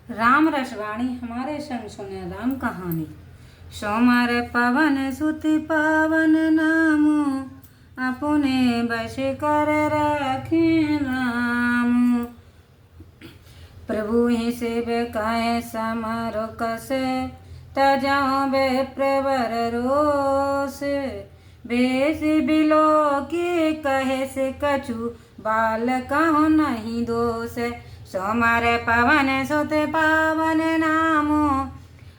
राम रसवाणी हमारे संग सुने राम कहानी। सोमर पवन सुत पावन नामो, अपने बस कर रखे राम। प्रभु ही शिव कहे समर कसे, तजाओ बे प्रवर रोष। बेस बिलो के कहे से कछु, बाल कहो नहीं दोष। सोमर पवन सुत पावन नामो,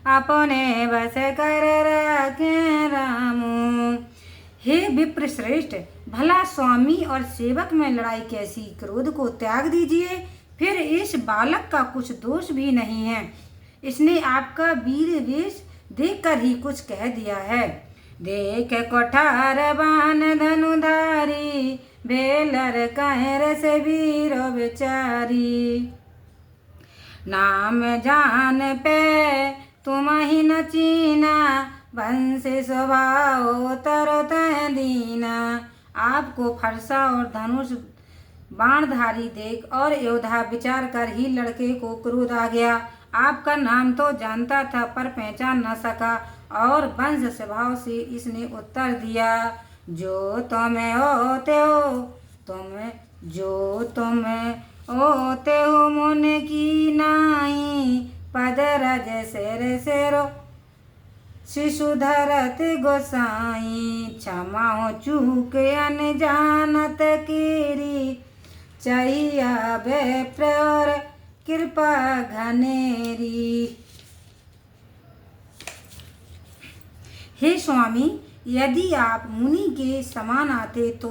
अपने बस कर रखे रामो। हे विप्र श्रेष्ठ, भला स्वामी और सेवक में लड़ाई कैसी। क्रोध को त्याग दीजिए, फिर इस बालक का कुछ दोष भी नहीं है। इसने आपका वीर वेश देख कर ही कुछ कह दिया है। देख कोठार बान धनुधारी, बेलर कहर से वीरो बेचारी। नाम जान पे तुम ही न चीना, वंश स्वभाव तरो तह दीना। आपको फरसा और धनुष बाणधारी देख और योद्धा विचार कर ही लड़के को क्रोध आ गया। आपका नाम तो जानता था पर पहचान न सका, और वंश स्वभाव से इसने उत्तर दिया। जो तुम्हें होते हो ओते हो मन की नाई, पद रज शेर शेरो शिशु धरत गोसाई। क्षमा हो चूक अनजानत कीरी, चाहिया बे प्रवर कृपा घनेरी। हे स्वामी, यदि आप मुनि के समान आते तो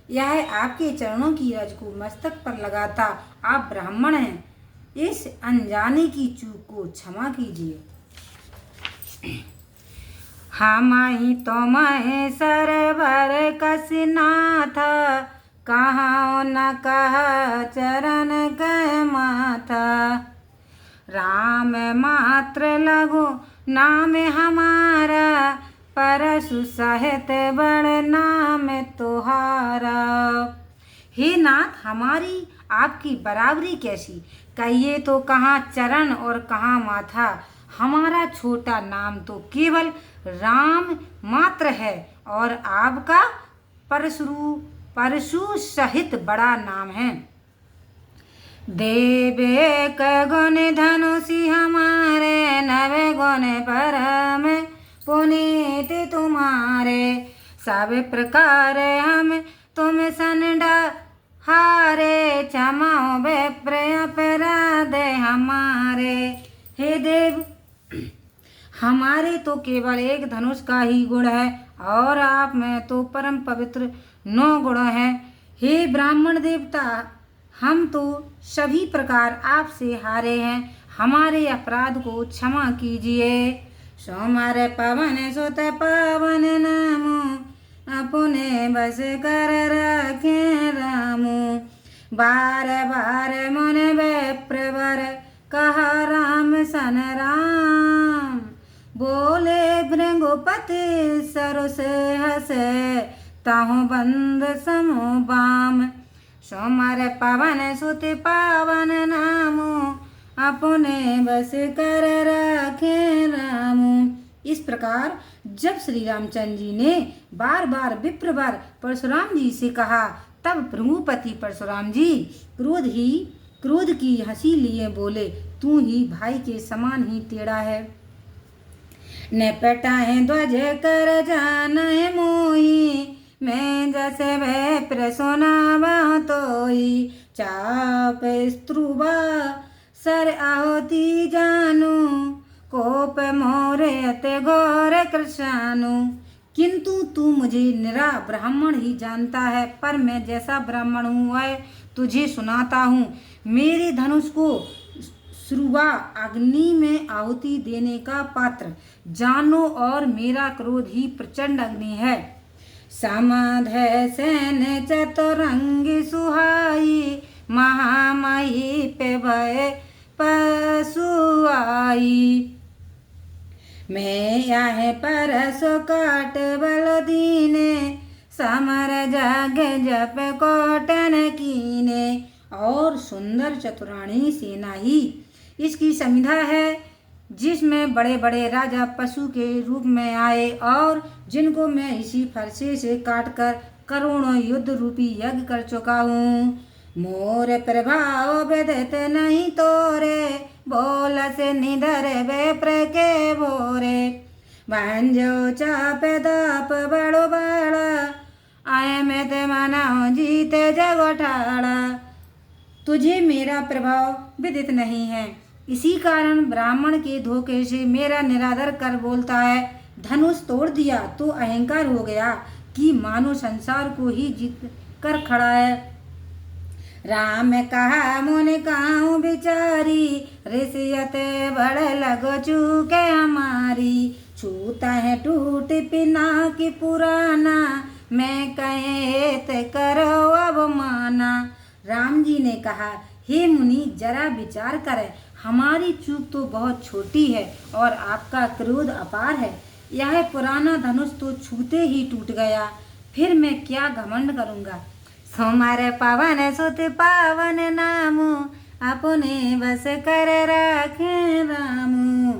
यह आपके चरणों की रज को मस्तक पर लगाता। आप ब्राह्मण हैं, इस अनजाने की चूक को क्षमा कीजिए। हमाही तुम्हें सरवर कसनाथ, कहाँ न कहा चरण कह माथा। राम मात्र लगो नाम हमारा, परशु सहित बड़ नाम तुहारा। हे नाथ, हमारी आपकी बराबरी कैसी। कहिए तो कहाँ चरण और कहाँ माथा। हमारा छोटा नाम तो केवल राम मात्र है, और आपका परशु सहित बड़ा नाम है। देवे क गुण धनुषी हमारे, नवे गुण परम पुनीत तुम्हारे। सब प्रकार हम तुम संडा हारे, क्षमाओ विप्र अपराध हमारे। हे देव, हमारे तो केवल एक धनुष का ही गुण है, और आप में तो परम पवित्र 9 गुण हैं। हे ब्राह्मण देवता, हम तो सभी प्रकार आपसे हारे हैं, हमारे अपराध को क्षमा कीजिए। सोमर पवन सुत पावन नामो, अपने बस कर रखे रामो। बार बार मन विप्रवर, कहा राम सन राम। बोले भृंगुपति सरुस हसे, ताहु बंद समो बाम। सोमर पवन सुत पावन नामो, अपने बस कर रखे रामो। इस प्रकार जब श्री रामचंद्र जी ने बार बार विप्रवर परशुराम जी से कहा, तब भृगुपति परशुराम जी क्रोध की हंसी लिए बोले, तू ही भाई के समान ही टेढ़ा है। न पटाए ध्वज कर जान है मोही, मैं जैसे विप्र सुनावा तोई। चाप स्त्रुवा सर आहुति जानू, कोप मोरे अते घोर कृशानु। किंतु तू मुझे निरा ब्राह्मण ही जानता है, पर मैं जैसा ब्राह्मण हूँ वह तुझे सुनाता हूँ। मेरे धनुष को श्रुवा अग्नि में आहुति देने का पात्र जानो, और मेरा क्रोध ही प्रचंड अग्नि है। समाध सेन चतुरंगी सुहाई, महामाही पे भय पशु आई। मैं यह परसो काट बल दीने, समर जग जप कोटन कीने। और सुंदर चतुराणी सेना ही इसकी संविधा है जिसमें बड़े बड़े राजा पशु के रूप में आए और जिनको मैं इसी फरसे से काटकर करोड़ों युद्ध रूपी यज्ञ कर चुका हूँ। मोर प्रभाव विदित नहीं तोरे, बोल से निधर बेप्र के भोरे। भांजो चाप दाप बड़ो बड़ा, आए में ते मनाओ जीते जगोठाड़ा। तुझे मेरा प्रभाव विदित नहीं है, इसी कारण ब्राह्मण के धोखे से मेरा निरादर कर बोलता है। धनुष तोड़ दिया तो अहंकार हो गया कि मानो संसार को ही जीत कर खड़ा है। राम कहा मुनि कहूँ बिचारी, ऋषियते बड़े लगो चूके हमारी। छूता है टूट पिना की पुराना, मैं कहेत करो अब माना। राम जी ने कहा, हे मुनि जरा विचार करें, हमारी चूक तो बहुत छोटी है और आपका क्रोध अपार है। यह पुराना धनुष तो छूते ही टूट गया, फिर मैं क्या घमंड करूँगा। सोमार पावन सुत पावन नामु, अपने बस कर रखे रामू।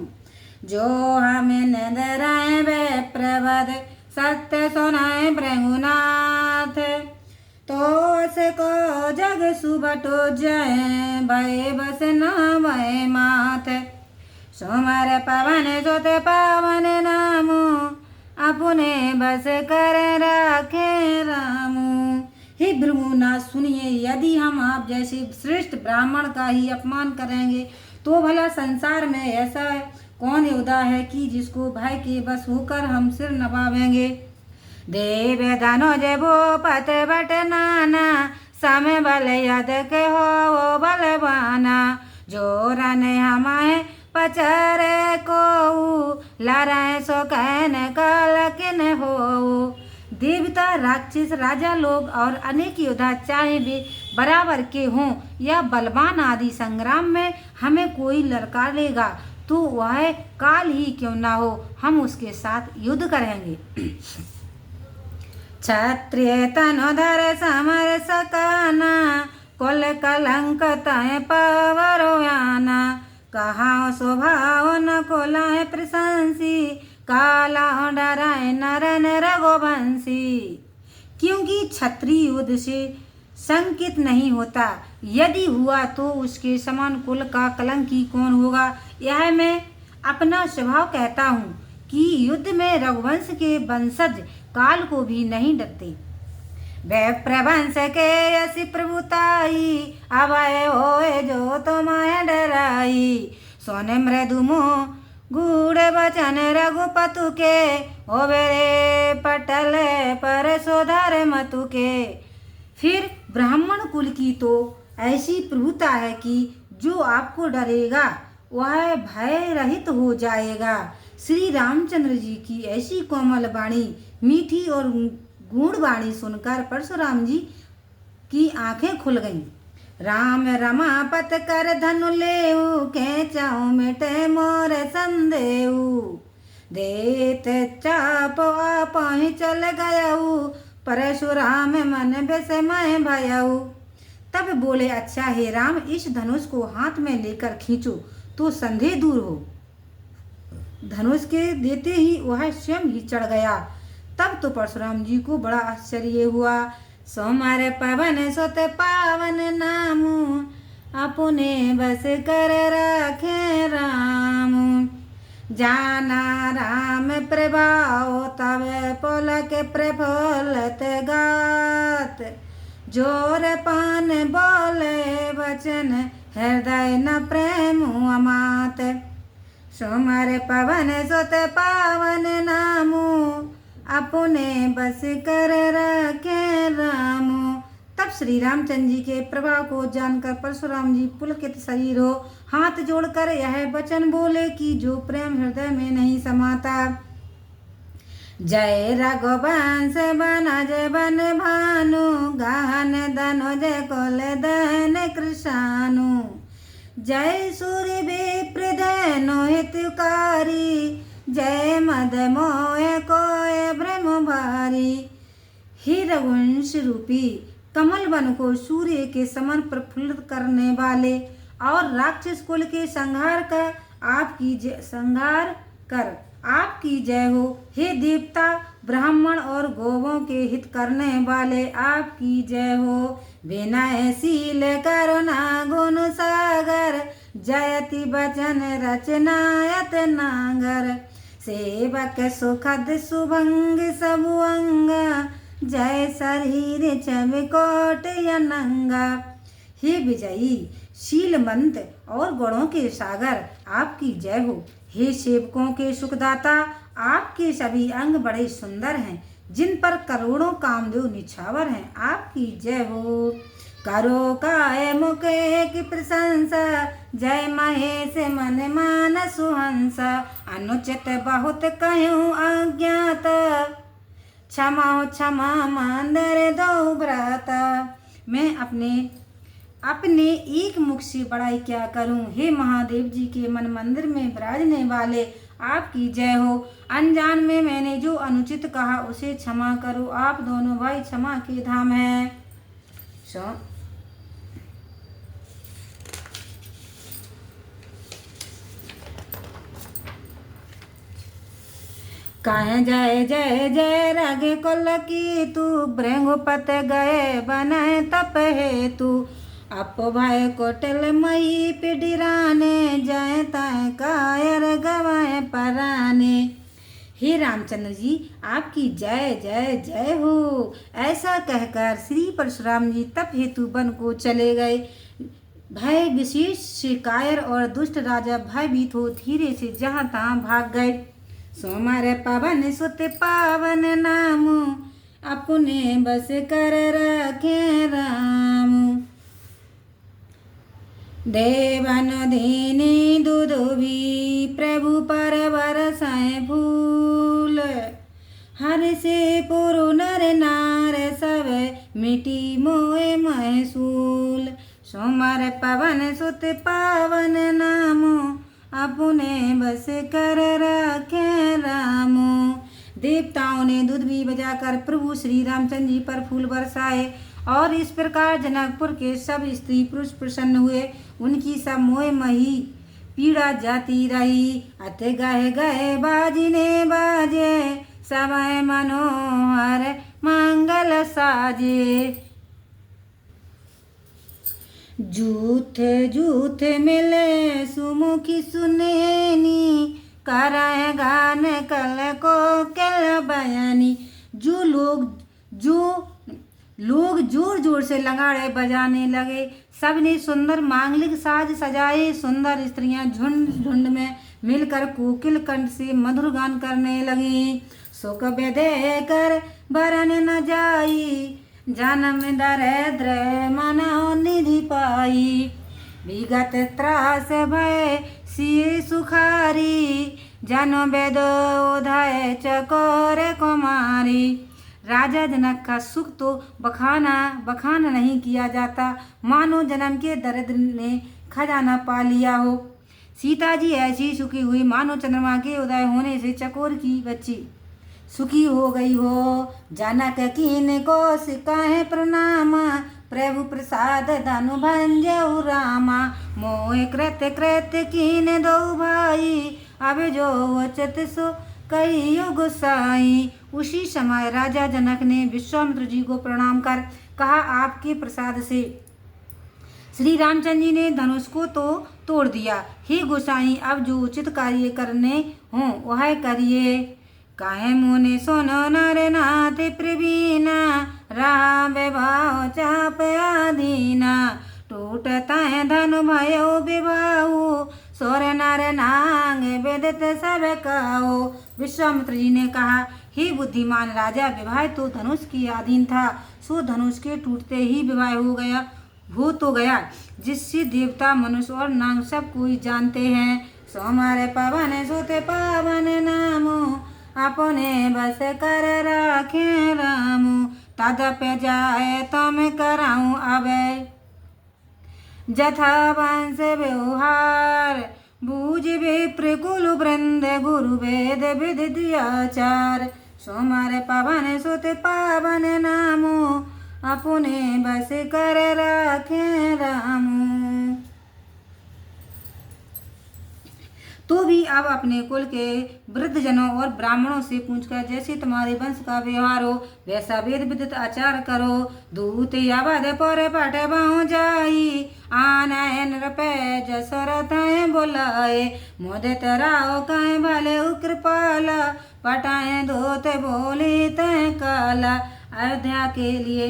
जो हमें नदराए वे प्रबद, सत्य सुनाए भृंगुनाथ। तो को जग सुबटो जय, भय बस न भय माथ। सोमर पवन सुत पावन नामु, अपने बस कर रखे रामू। हे भृंगुनाथ सुनिए, यदि हम आप जैसे श्रेष्ठ ब्राह्मण का ही अपमान करेंगे तो भला संसार में ऐसा कौन योद्धा है कि जिसको भय के बस होकर हम सिर नवावेंगे। देव धनुज भूपत बट नाना, समय बल यद के हो बलवाना। जो रन हमारे पचरे को, लड़ाए सो कहन कल किन हो। देवता राक्षस राजा लोग और अनेक योद्धा चाहे वे बराबर के हों या बलवान आदि संग्राम में हमें कोई लड़का लेगा तो वह काल ही क्यों ना हो, हम उसके साथ युद्ध करेंगे। क्षत्रिय तनोधर समर सकाना, कुल कलंक तय पवरोयाना। कहा स्वभाव न कोलाए प्रशंसी, काला डराए नरन रघुवंशी। क्योंकि क्षत्रिय युद्ध से संकित नहीं होता, यदि हुआ तो उसके समान कुल का कलंकी कौन होगा। यह मैं अपना स्वभाव कहता हूँ कि युद्ध में रघुवंश के वंशज काल को भी नहीं डरते। वे प्रवंश के यसी प्रभुताई, अभय होए जो तुम्हें डराई। सोने मृदु मुँह गूढ़ वचन रघुपतु के, ओ बेरे पटल पर सोधर मतु के। फिर ब्राह्मण कुल की तो ऐसी प्रभुता है कि जो आपको डरेगा वह भय रहित हो जाएगा। श्री रामचंद्र जी की ऐसी कोमल वाणी, मीठी और गूढ़ वाणी सुनकर परशुराम जी की आंखें खुल गईं। राम रमापत कर धनु लेऊ, खेचाऊ मिटे मोर संदेऊ। देत चाप पाही चल गयऊ, परशुराम मन विस्मय भयऊ। तब बोले, अच्छा हे राम, इस धनुष को हाथ में लेकर खींचो तो संदेह दूर हो। धनुष के देते ही वह स्वयं ही चढ़ गया। तब तो परशुराम जी को बड़ा आश्चर्य हुआ। सोमार पवन सुत पावन नामु, अपने बस कर रखे राम। जाना राम प्रभाव तब पुलक प्रफुल्लत गात। जोर पान बोले वचन, हृदय न प्रेम अमात। सोमर पवन सुत पावन नामु, अपने बस कर रखे रामू। तब श्री रामचंद्र जी के प्रभाव को जानकर परशुराम जी पुलकित शरीर हो हाथ जोड़कर यह वचन बोले कि जो प्रेम हृदय में नहीं समाता। जय रघुवंश बनज बन भानु, गहन धनुज कुल दहन कृशानु। जय सूर्य विप्र धनु हितकारी, जय मद मोह कोय ब्रह्म भारी। हे रघुवंश रूपी कमल वन को सूर्य के समान प्रफुल्लित करने वाले और राक्षस कुल के संहार कर आपकी जय हो। हे देवता ब्राह्मण और गौवों के हित करने वाले आपकी जय हो। विनय शील करुणा गुण सागर जयति वचन रचनायत नागर। सेवक सुखद सुभंग सबु अंग जय शरीर चमकोट अनंगा। हे विजयी शीलमंत और गुणों के सागर आपकी जय हो। हे सेवकों के सुखदाता आपके सभी अंग बड़े सुंदर हैं जिन पर करोड़ों कामदेव निछावर हैं आपकी जय हो। करो काय मुके की प्रशंसा जय महेश मन मान सुहंस। अनुचित बहुत कहूँ अज्ञात क्षमा हो क्षमा मांदर दो व्रत। मैं अपने एक मुख से बड़ाई क्या करूं। हे महादेव जी के मन मंदिर में विराजने वाले आपकी जय हो। अनजान में मैंने जो अनुचित कहा उसे क्षमा करो। आप दोनों भाई क्षमा के धाम हैं। कहे जय जय जय रघु कुल की तू भृंगुपत गए बने तप हे तू। अप भय कोटल मई पिडिराने जय तय कायर गवाए पराने। हे रामचंद्र जी आपकी जय जय जय हो। ऐसा कहकर श्री परशुराम जी तप हेतु वन को चले गए। भय विशेष से कायर और दुष्ट राजा भयभीत हो धीरे से जहाँ तहाँ भाग गए। सोमवार पवन सुत पावन नाम अपने बस कर रखे राम। देवन दीनी दुदुभी प्रभु पर बरसाए फूल। हर से पुरु नर नार सब मिटी मोए महसूल। सोमवार पवन सुत पावन नाम अपने बस कर रखे राम। देवताओं ने दूध भी बजाकर प्रभु श्री रामचंद्र जी पर फूल बरसाए और इस प्रकार जनकपुर के सब स्त्री पुरुष प्रसन्न हुए। उनकी सब मोह मही पीड़ा जाती रही। अत गए गए बाजने बाजे समय मनोहर मंगल साजे। जूथ जूथ मिले सुमुखी सुनेनी कराए गान कल को कल बयानी। जो लोग जोर जोर से लगाड़े बजाने लगे। सबने सुंदर मांगलिक साज सजाए। सुंदर स्त्रियां झुंड झुंड में मिलकर कोकिल कंठ से मधुर गान करने लगी। सुख बेदे कर बरन न जाई जन्म दरिद्र मनो निधि पाई। विगत त्रास भय सिए सुखारी जनो बेदो उदय चकोर कुमारी। राजा जनक का सुख तो बखाना नहीं किया जाता, मानो जन्म के दरिद्र ने खजाना पा लिया हो। सीता जी ऐसी सुखी हुई मानो चंद्रमा के उदय होने से चकोर की बच्ची सुखी हो गई हो। जनक कीन को सिकाए प्रणाम प्रभु प्रसाद धनु भंजऊ रामा। मोह कृत कृत कीन दो भाई अब जो उचित सो कई गुसाई। उसी समय राजा जनक ने विश्वामित्र जी को प्रणाम कर कहा, आपके प्रसाद से श्री रामचंद्र जी ने धनुष को तो तोड़ दिया। हे गोसाई अब जो उचित कार्य करने हो वह करिए। काहे मुने सोनो नर नाथ प्रवीणा राम विवाह चाप आधीना। टूटता है धनु भयो विवाहु सोर नर नांग वेदत सब कहो। विश्वामित्र जी ने कहा, हे बुद्धिमान राजा विवाह तो धनुष के अधीन था, सो धनुष के टूटते ही विवाह हो तो गया, जिससे देवता मनुष्य और नाग सब कोई जानते हैं। सोमार पवन सुते पावन नामो अपने बस कर राखे रामो। तदप जाए तुम कराऊं अब जथा वंश व्यवहार। बूझ विप्र कुल वृंद गुरु वेद विद्याचार। सोमार पवन सुत पावन नामो अपने बस कर राखे रामो। तो भी अब अपने कुल के वृद्धजनों और ब्राह्मणों से पूछकर जैसे तुम्हारे वंश का व्यवहार हो वैसा वेद विदित आचार करो। दूत यावद पर पट बाहु जाई आनयन रपे जसरथ बोलाए मोदित राव कहे भले कृपाला पटाए धोत बोले तय काला। अयोध्या के लिए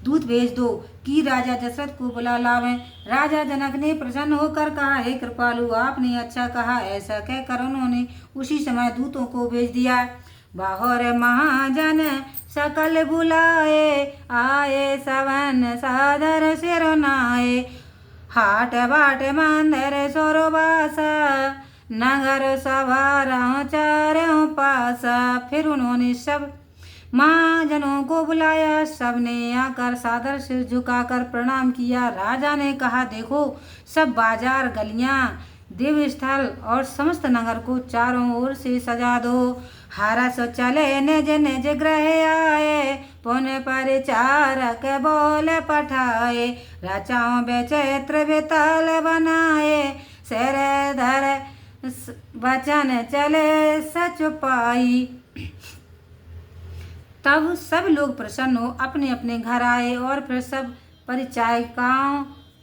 दूत भेज दो कि राजा दशरथ को बुला लावे। राजा जनक ने प्रसन्न होकर कहा, हे कृपालु आपने अच्छा कहा। ऐसा कहकर उन्होंने उसी समय दूतों को भेज दिया। बाहर महाजन सकल बुलाए आए सवन सादर सिरनाए हाट बाट मंदिर सोरबासा नगर सवारा चारों पासा। फिर उन्होंने सब महाजनों को बुलाया। सबने आकर सादर सिर झुकाकर प्रणाम किया। राजा ने कहा, देखो सब बाजार गलियां देव स्थल और समस्त नगर को चारों ओर से सजा दो। हरस चले निज निज ग्रह आए पुन परिचारक बोल पठाए रचाओ बेचैत्र बेताल बनाए सिर धर वचन चले सच पाई। तब सब लोग प्रसन्न हो अपने अपने घर आए और फिर सब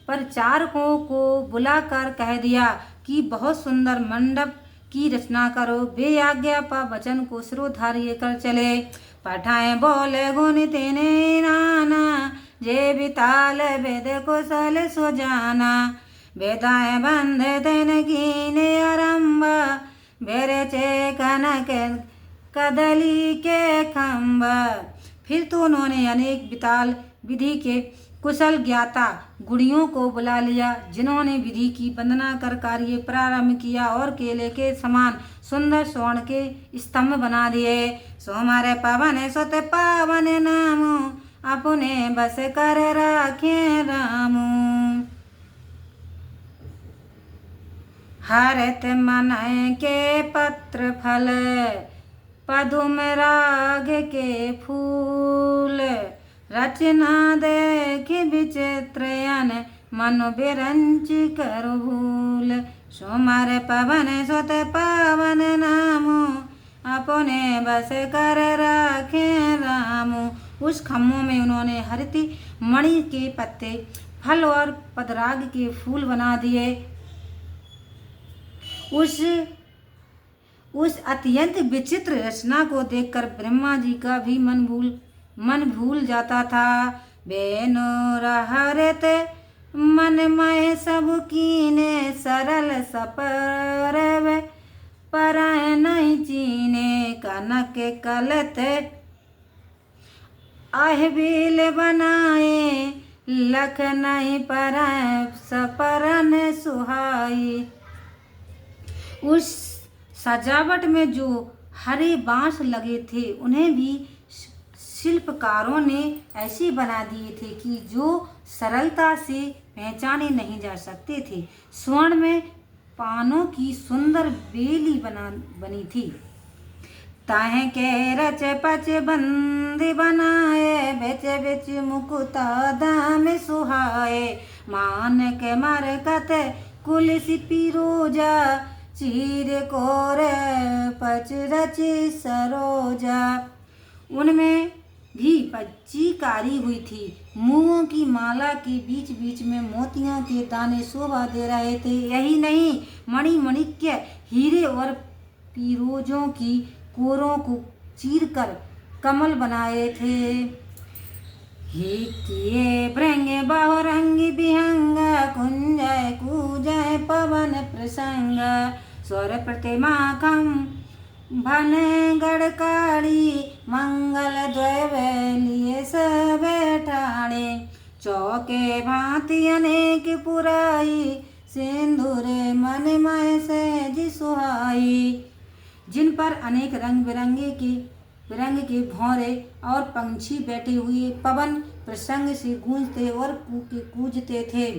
परिचारकों को बुलाकर कह दिया कि बहुत सुंदर मंडप की रचना करो। वे आज्ञा पर वचन को सिरोधार्य कर चले। पठाए बोले गुण तेने नाना जे बिताल वेद कुशल सुजाना वेदाए बंध तेन कीने आरंभ बेरे चे कनक कदली के खम्बा। फिर तो उन्होंने अनेक बिताल विधि के कुशल ज्ञाता गुड़ियों को बुला लिया जिन्होंने विधि की वंदना कर कार्य प्रारंभ किया और केले के समान सुंदर स्वर्ण के स्तंभ बना दिए। सोमवार पवन सुत पावन नामो अपने बस कर राखे रामू। हरत मन के पत्र फल पदुम राग के फूल रचना देख विचित्रयन मनु बिरंच कर भूल। सोमर पवन सुत पावन नामो अपने बस कर राखे रामू। उस खम्भों में उन्होंने हरित मणि के पत्ते फल और पदराग के फूल बना दिए। उस अत्यंत विचित्र रचना को देखकर ब्रह्मा जी का भी मन भूल जाता था। बेनो रहरत मन मय सब कीने सरल सपर पर नहीं चीने कनक कलत आह बील बनाए लख नहीं पर सपरन सुहाई। उस सजावट में जो हरे बांस लगे थे उन्हें भी शिल्पकारों ने ऐसे बना दिए थे कि जो सरलता से पहचाने नहीं जा सकते थे। स्वर्ण में पानों की सुंदर बेली बनी थी। ताहे के रच पच बंदी बनाए बेच बेच मुकुता दाम सुहाए मान के मरकत कुलिस पिरोजा चीर कोर पच रची सरोजा। उनमें भी पच्चीकारी हुई थी। मूंगों की माला के बीच बीच में मोतियों के दाने शोभा दे रहे थे। यही नहीं मणिमणिक्य हीरे और पीरोजों की कोरों को चीरकर कमल बनाए थे। ही किए भृंग बहुरंगी विहंग कुंजय कूजय पवन प्रसंग स्वर प्रतिमा खम भन गड़काड़ी मंगल द्वय लिए सब ठाणे चौके भांति अनेक पुराई सिंदूर मन मय सहज सुहाई। जिन पर अनेक रंग बिरंग के भौरे और पंछी बैठे हुए पवन प्रसंग से गूंजते और कूजते थे।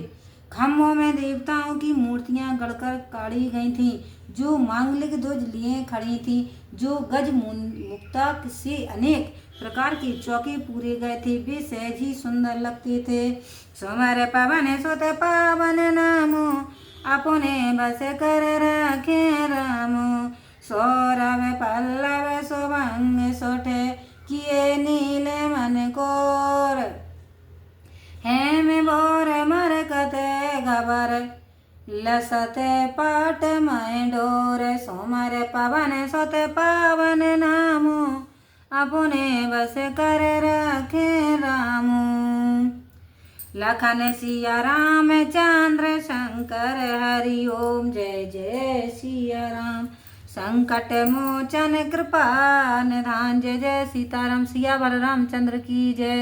खम्भों में देवताओं की मूर्तियां गढ़कर काढ़ी गई थीं, जो मांगलिक ध्वज लिए खड़ी थीं, जो गज मुक्ता से अनेक प्रकार के चौके पूरे गए थे। वे सहज ही सुंदर लगते थे। सोमर पवन सुत पावन नामो अपने बस कर रखे राम। सौरभ पल्लव सुभंग सुठ किए नील मन कोर। हेम बोर मरकत गबर लसत पाट मैं डोर। सोमर पवन सुत पावन नामो अपने बस कर रखे रामू। लखन सिया राम चंद्र शंकर हरि ओम जय जय सिया राम। संकट मोचन कृपा निधान जय जय सीताराम। सिया बलराम चंद्र की जय।